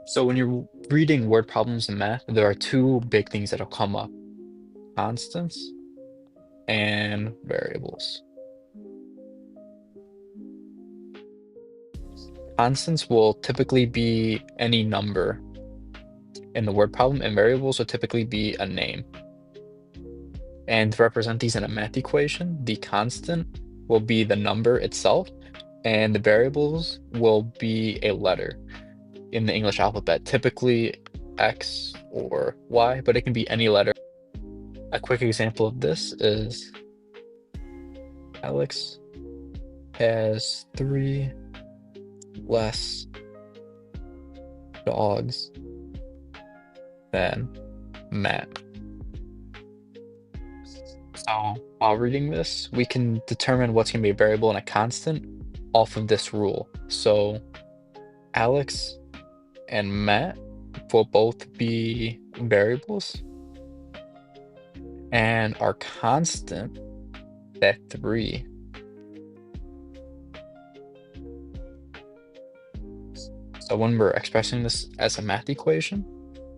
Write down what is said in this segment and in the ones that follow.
So when you're reading word problems in math, there are two big things that'll come up: constants and variables. Constants will typically be any number in the word problem, and variables will typically be a name. And to represent these in a math equation, the constant will be the number itself, and the variables will be a letter in the English alphabet, typically X or Y, but it can be any letter. A quick example of this is Alex has 3 less dogs than Matt. So while reading this, we can determine what's going to be a variable and a constant off of this rule. So Alex and Matt will both be variables, and our constant, that 3, so when we're expressing this as a math equation,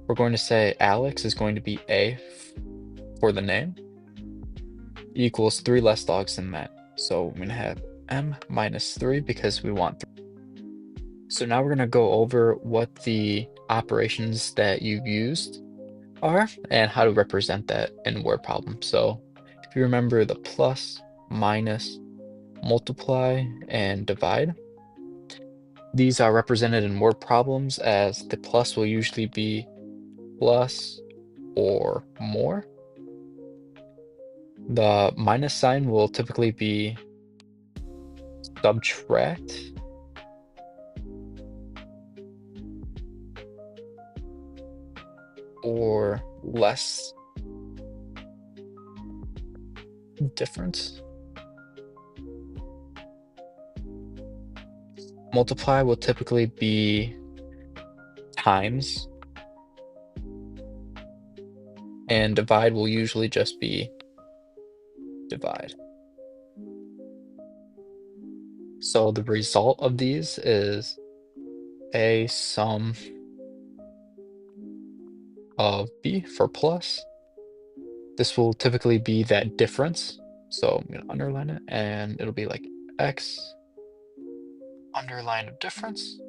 we're going to say Alex is going to be A for the name equals 3 less dogs than Matt. So I'm going to have M minus 3 because we want 3. So now we're going to go over what the operations that you've used are and how to represent that in word problem. So if you remember the plus, minus, multiply, and divide, these are represented in word problems as the plus will usually be plus or more. The minus sign will typically be subtract, or less difference. Multiply will typically be times, and divide will usually just be divide. So the result of these is a sum of b for plus. This will typically be that difference. So I'm going to underline it, and it'll be like x underline of difference.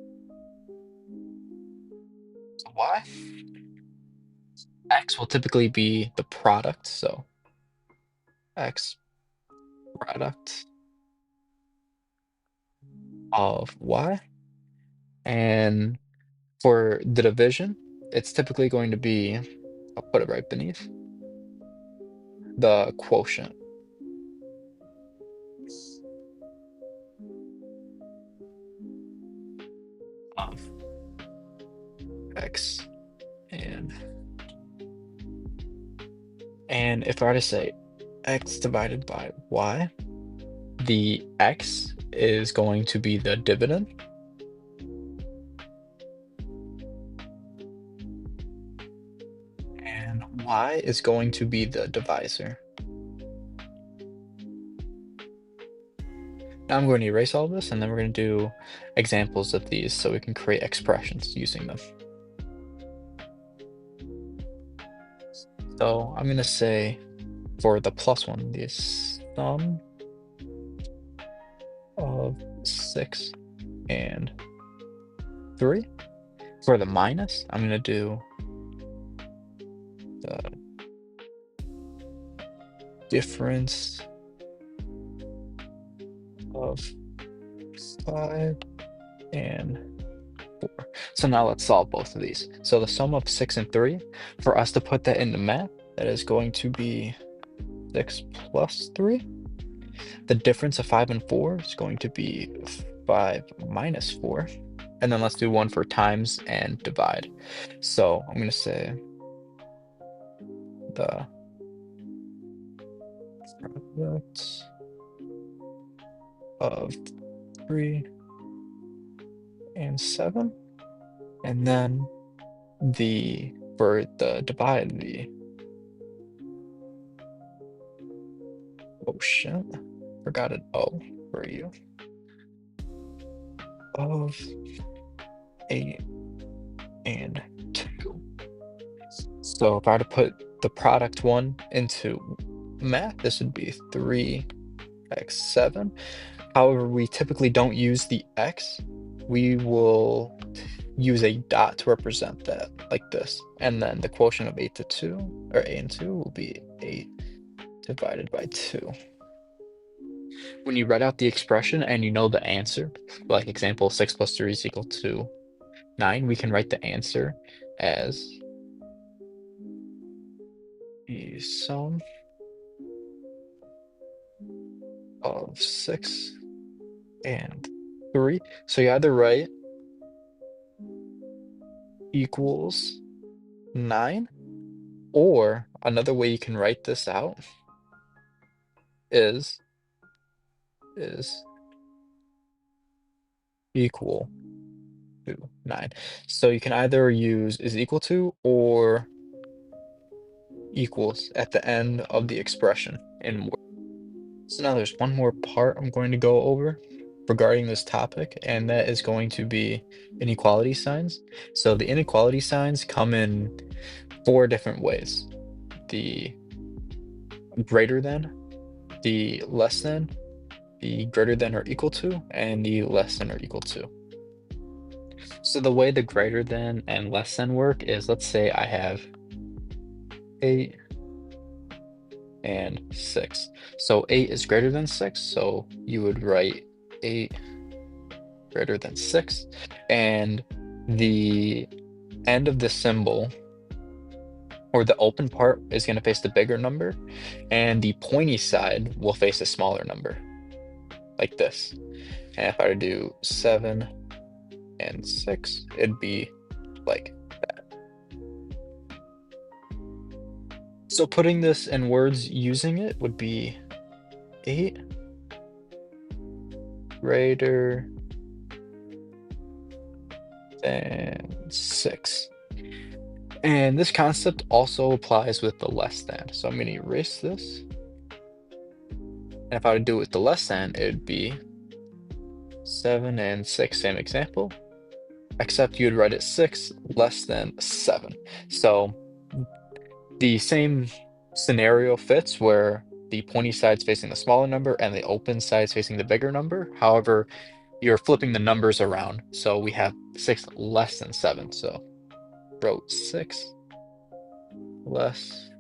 So y. X will typically be the product. So x product of y. And for the division, it's typically going to be, I'll put it right beneath, the quotient of x and if I were to say x divided by y, the x is going to be the dividend, and y is going to be the divisor. Now I'm going to erase all this, and then we're going to do examples of these so we can create expressions using them. So I'm going to say for the plus one, the sum of 6 and 3. For the minus, I'm going to do the difference of 5 and 4. So now let's solve both of these. So the sum of 6 and 3, for us to put that into math, that is going to be 6 plus 3. The difference of 5 and 4 is going to be 5 minus 4. And then let's do one for times and divide. So I'm going to say the product of 3 and 7. And then for the divide, the quotient, forgot an O for you, of 8 and 2. So if I were to put the product one into math, this would be 3x7. However, we typically don't use the x. We will use a dot to represent that, like this. And then the quotient of 8 to 2, or a and 2, will be 8 divided by 2. When you write out the expression and you know the answer, like example 6 plus 3 is equal to 9, we can write the answer as the sum of 6 and 3. So you either write equals 9, or another way you can write this out is equal to 9. So you can either use is equal to or equals at the end of the expression in words. So now there's one more part I'm going to go over regarding this topic, and that is going to be inequality signs. So the inequality signs come in 4 different ways: the greater than, the less than, the greater than or equal to, and the less than or equal to. So the way the greater than and less than work is, let's say I have 8 and 6. So 8 is greater than 6, so you would write 8 greater than 6, and the end of the symbol, or the open part, is going to face the bigger number, and the pointy side will face a smaller number, like this. And if I were to do 7 and 6, it'd be like that. So putting this in words using it would be 8 greater than 6. And this concept also applies with the less than. So I'm going to erase this. And if I would do it with the less than, it would be 7 and 6, same example, except you'd write it 6 less than 7. So the same scenario fits where the pointy side's facing the smaller number and the open side's facing the bigger number. However, you're flipping the numbers around. So we have 6 less than 7. So wrote 6 less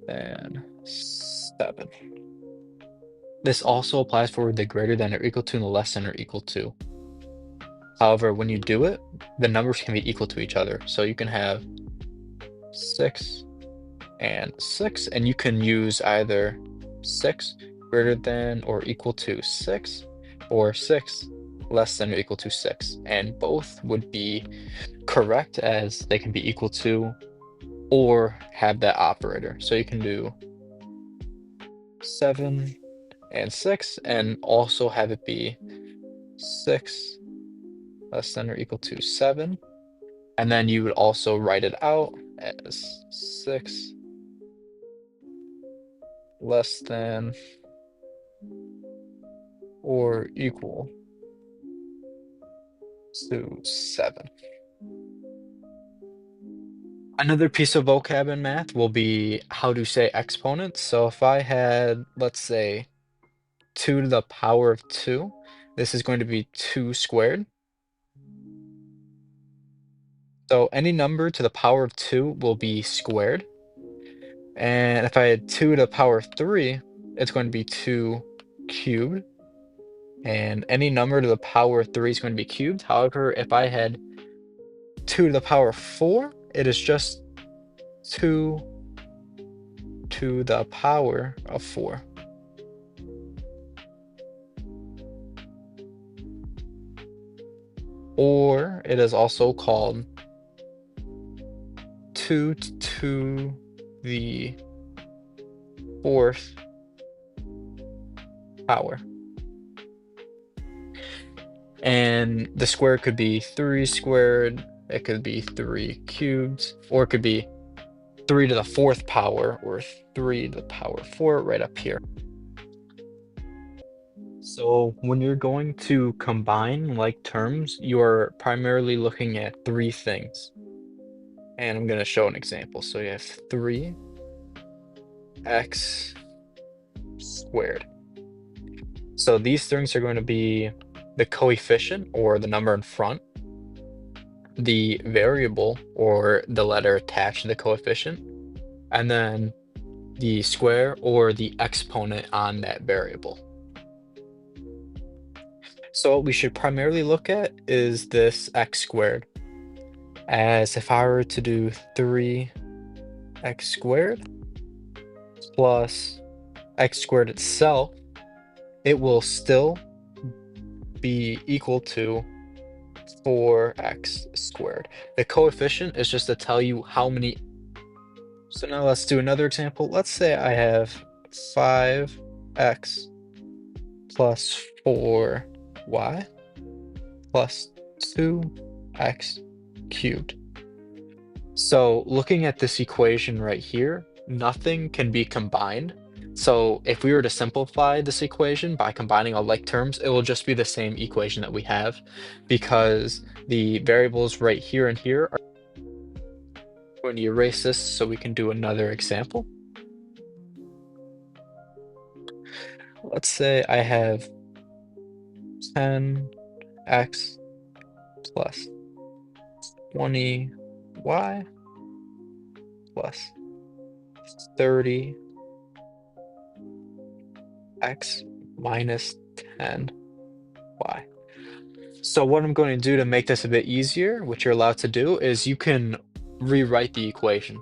than 7. This also applies for the greater than or equal to and the less than or equal to. However, when you do it, the numbers can be equal to each other. So you can have 6 and 6, and you can use either 6 greater than or equal to 6, or 6 less than or equal to 6. And both would be correct, as they can be equal to or have that operator. So you can do 7 and 6 and also have it be 6 less than or equal to 7. And then you would also write it out as 6 less than or equal to 7. Another piece of vocab in math will be how to say exponents. So if I had, let's say, 2 to the power of 2, this is going to be 2 squared. So any number to the power of 2 will be squared. And if I had 2 to the power of 3, it's going to be 2 cubed. And any number to the power of 3 is going to be cubed. However, if I had 2 to the power of 4, it is just 2 to the power of 4. Or it is also called 2 to the 4th power. And the square could be 3 squared, it could be 3 cubed, or it could be 3 to the 4th power, or 3 to the power of 4 right up here. So when you're going to combine like terms, you're primarily looking at three things. And I'm going to show an example. So you have 3x squared. So these things are going to be the coefficient or the number in front, the variable or the letter attached to the coefficient, and then the square or the exponent on that variable. So what we should primarily look at is this x squared, as if I were to do 3x squared plus x squared itself, it will still be equal to 4x squared. The coefficient is just to tell you how many. So now let's do another example. Let's say I have 5x plus 4y plus 2x cubed. So looking at this equation right here, nothing can be combined. So if we were to simplify this equation by combining all like terms, it will just be the same equation that we have because the variables right here and here are going to erase this so we can do another example. Let's say I have 10x plus 20y plus 30x minus 10y. So what I'm going to do to make this a bit easier, which you're allowed to do, is you can rewrite the equation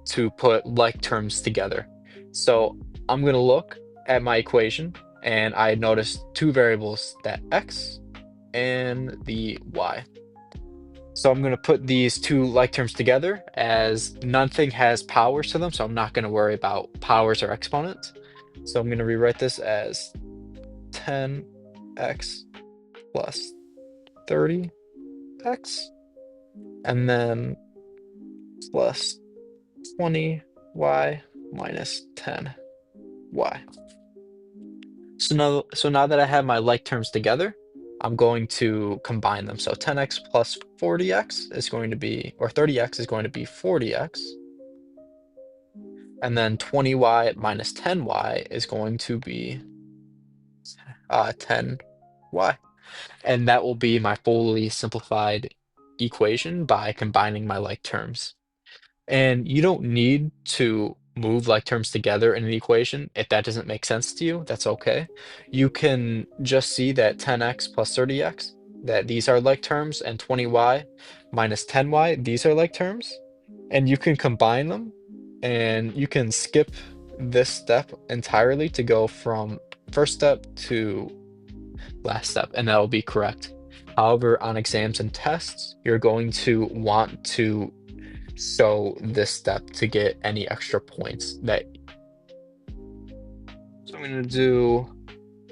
to put like terms together. So I'm going to look at my equation and I noticed two variables, that x and the y. So I'm going to put these two like terms together as nothing has powers to them, so I'm not going to worry about powers or exponents. So I'm going to rewrite this as 10x plus 30x and then plus 20y minus 10y. So now that I have my like terms together, I'm going to combine them. So 10x plus 40x is going to be, or 30x is going to be 40x. And then 20y minus 10y is going to be 10y. And that will be my fully simplified equation by combining my like terms. And you don't need to move like terms together in an equation. If that doesn't make sense to you, that's okay. You can just see that 10x plus 30x, that these are like terms, and 20y minus 10y, these are like terms. And you can combine them, and you can skip this step entirely to go from first step to last step, and that will be correct. However, on exams and tests, you're going to want to show this step to get any extra points that. So I'm going to do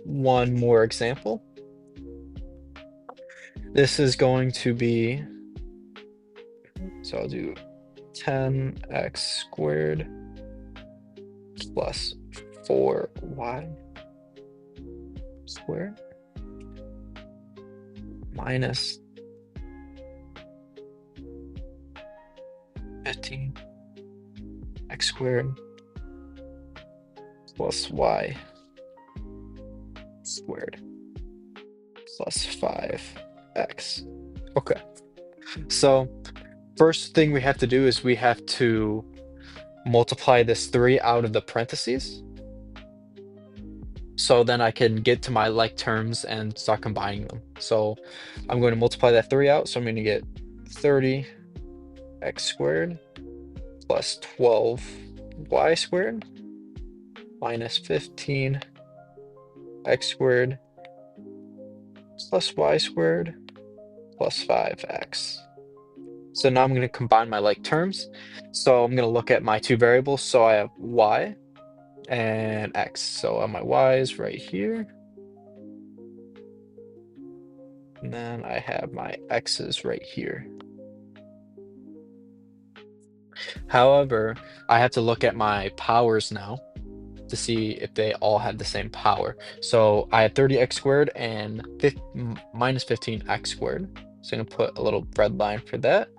one more example. This is going to be, so I'll do 10x squared plus 4y squared minus 15x squared plus y squared plus 5x. Okay, so first thing we have to do is we have to multiply this 3 out of the parentheses. So then I can get to my like terms and start combining them. So I'm going to multiply that 3 out. So I'm going to get 30x squared plus 12y squared minus 15x squared plus y squared plus 5x. So now I'm going to combine my like terms. So I'm going to look at my two variables. So I have y and x. So my y is right here. And then I have my x's right here. However, I have to look at my powers now to see if they all have the same power. So I had 30x squared and minus 15x squared. So I'm gonna put a little red line for that.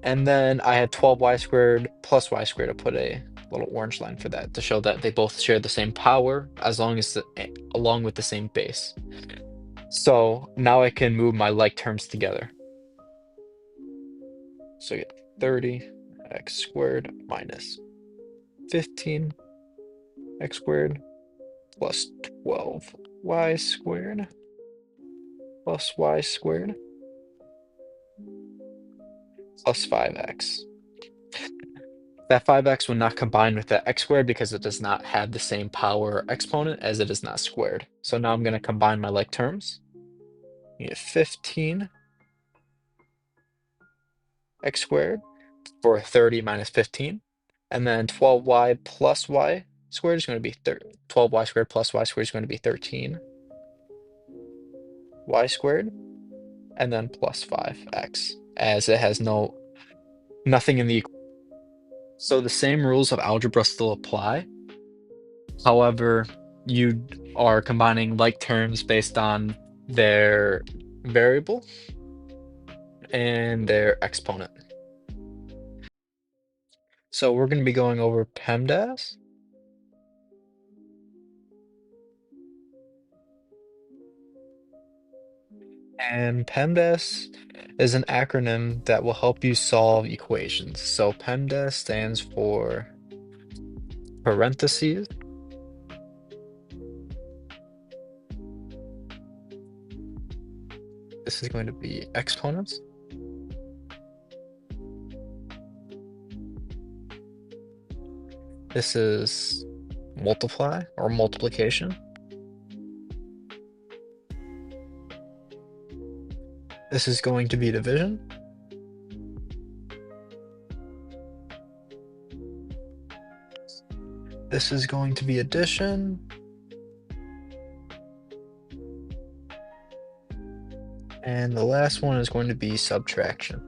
And then I had 12y squared plus y squared. I put a little orange line for that to show that they both share the same power as long as along with the same base. So now I can move my like terms together. So I get 30x squared minus 15x squared plus 12y squared plus y squared plus 5x. That 5x will not combine with that x squared because it does not have the same power exponent as it is not squared. So now I'm going to combine my like terms. You get 15x squared for 30 minus 15. And then 12y plus y squared is going to be 12y squared plus y squared is going to be 13y squared. And then plus 5x, as it has nothing in the equation. So the same rules of algebra still apply. However, you are combining like terms based on their variable and their exponent. So we're going to be going over PEMDAS. And PEMDAS is an acronym that will help you solve equations. So PEMDAS stands for parentheses, this is going to be exponents, this is multiply or multiplication, this is going to be division, this is going to be addition, and the last one is going to be subtraction.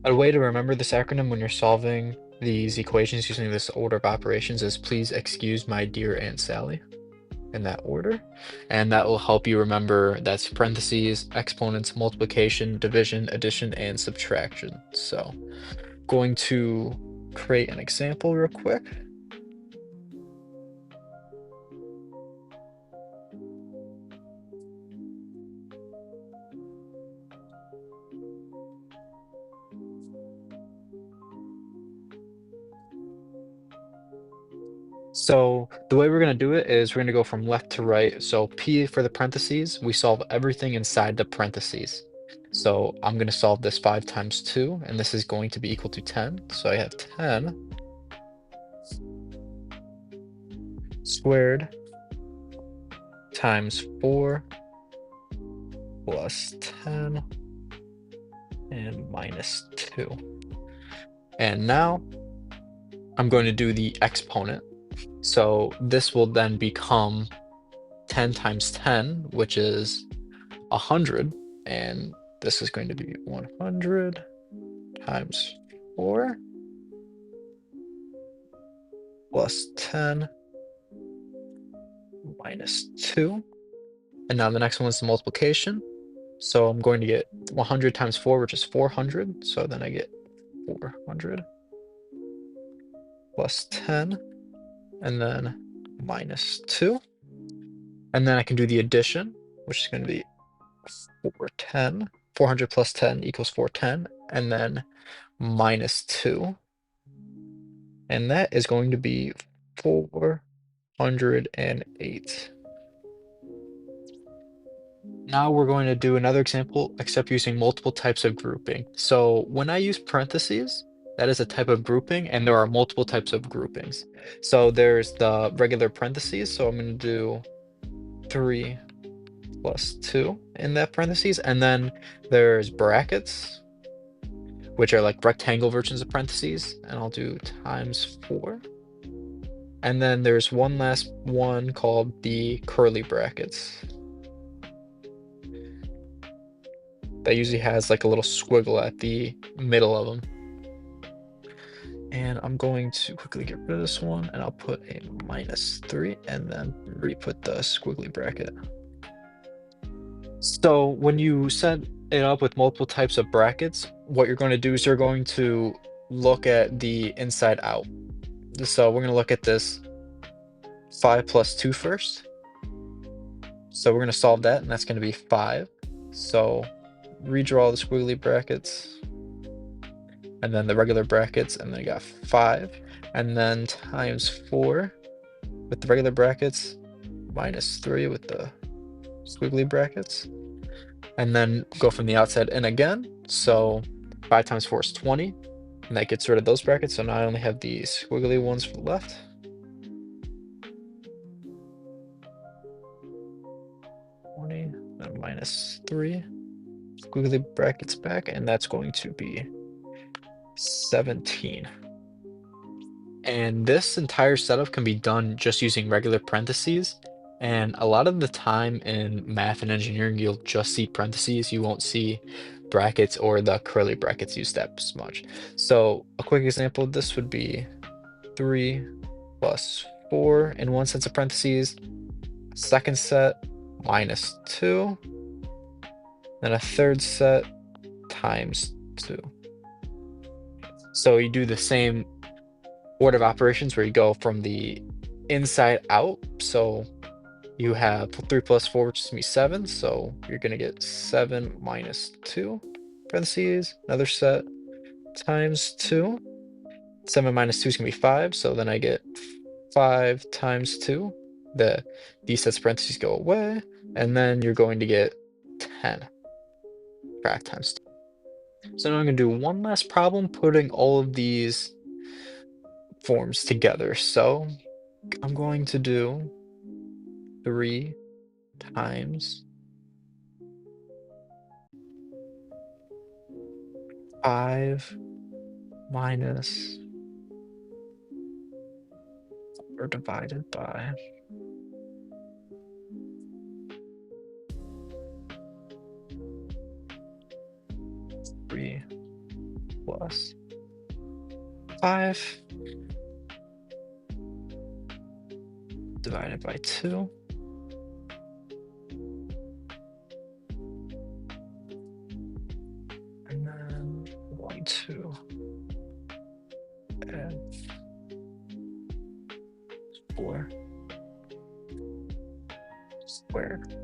A way to remember this acronym when you're solving these equations using this order of operations is please excuse my dear Aunt Sally, in that order. And that will help you remember that's parentheses, exponents, multiplication, division, addition, and subtraction. So going to create an example real quick. So the way we're going to do it is we're going to go from left to right. So P for the parentheses, we solve everything inside the parentheses. So I'm going to solve this 5 times 2, and this is going to be equal to 10. So I have 10 squared times 4 plus 10 and minus 2. And now I'm going to do the exponent. So this will then become 10 times 10, which is 100. And this is going to be 100 times 4 plus 10 minus 2. And now the next one is the multiplication. So I'm going to get 100 times 4, which is 400. So then I get 400 plus 10 and then minus 2. And then I can do the addition, which is going to be 410. 400 plus 10 equals 410, and then minus 2. And that is going to be 408. Now we're going to do another example, except using multiple types of grouping. So when I use parentheses, that is a type of grouping, and there are multiple types of groupings. So there's the regular parentheses, so I'm going to do 3 plus 2 in that parentheses, and then there's brackets, which are like rectangle versions of parentheses, and I'll do times 4. And then there's one last one called the curly brackets. that usually has like a little squiggle at the middle of them. And I'm going to quickly get rid of this one, and I'll put a -3 and then re-put the squiggly bracket. So when you set it up with multiple types of brackets, what you're going to do is you're going to look at the inside out. So we're going to look at this 5 plus 2 first. So we're going to solve that, and that's going to be 5. So redraw the squiggly brackets, and then the regular brackets, and then you got 5, and then times 4 with the regular brackets, -3 with the squiggly brackets, and then go from the outside in again. So 5 times 4 is 20, and that gets rid of those brackets. So now I only have the squiggly ones left. And -3, squiggly brackets back, and that's going to be 17. And this entire setup can be done just using regular parentheses. And a lot of the time in math and engineering, you'll just see parentheses. You won't see brackets or the curly brackets used as much. So a quick example of this would be 3 plus 4 in one set of parentheses, second set -2, then a third set times 2. So you do the same order of operations where you go from the inside out. So you have 3 plus 4, which is going to be 7. So you're going to get 7 minus 2, parentheses, another set, times 2. 7 minus 2 is going to be 5. So then I get 5 times 2. These sets of parentheses go away. And then you're going to get 10. Subtract times 2. So now I'm going to do one last problem, putting all of these forms together. So I'm going to do 3 times 5 minus or divided by 3 plus 5 divided by 2. And then 1, 2, and 4 squared.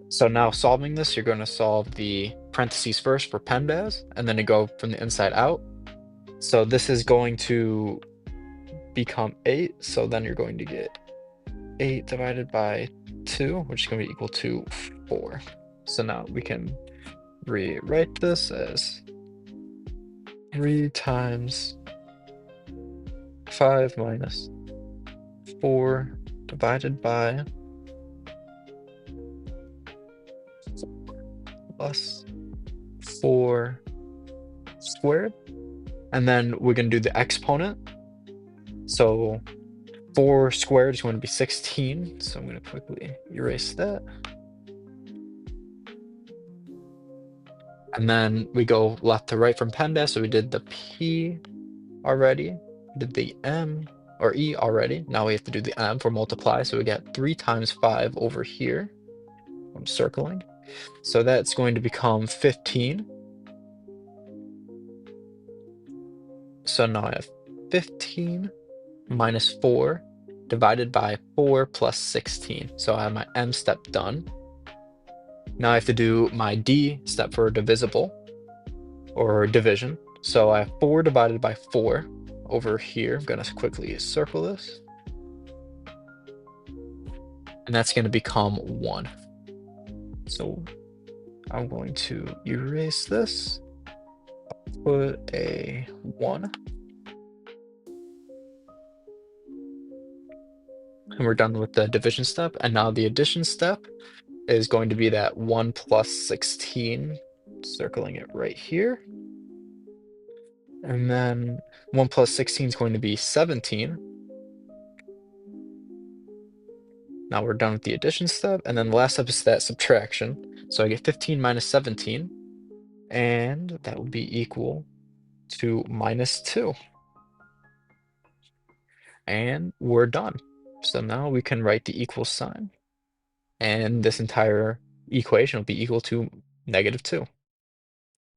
So now solving this, you're going to solve the parentheses first for PEMDAS, and then to go from the inside out. So this is going to become 8. So then you're going to get 8 divided by 2, which is going to be equal to 4. So now we can rewrite this as 3 times 5 minus 4 divided by plus 4 squared. And then we're going to do the exponent. So 4 squared is going to be 16. So I'm going to quickly erase that. And then we go left to right from PEMDAS. So we did the P already, we did the M or E already. Now we have to do the M for multiply. So we got 3 times 5 over here. I'm circling. So that's going to become 15. So now I have 15 minus 4 divided by 4 plus 16. So I have my M step done. Now I have to do my D step for divisible or division. So I have 4 divided by 4 over here. I'm going to quickly circle this. And that's going to become 1. So I'm going to erase this, put a 1. And we're done with the division step. And now the addition step is going to be that 1 plus 16, circling it right here. And then 1 plus 16 is going to be 17. Now we're done with the addition step. And then the last step is that subtraction. So I get 15 minus 17. and that will be equal to -2. And we're done. So now we can write the equal sign, and this entire equation will be equal to -2.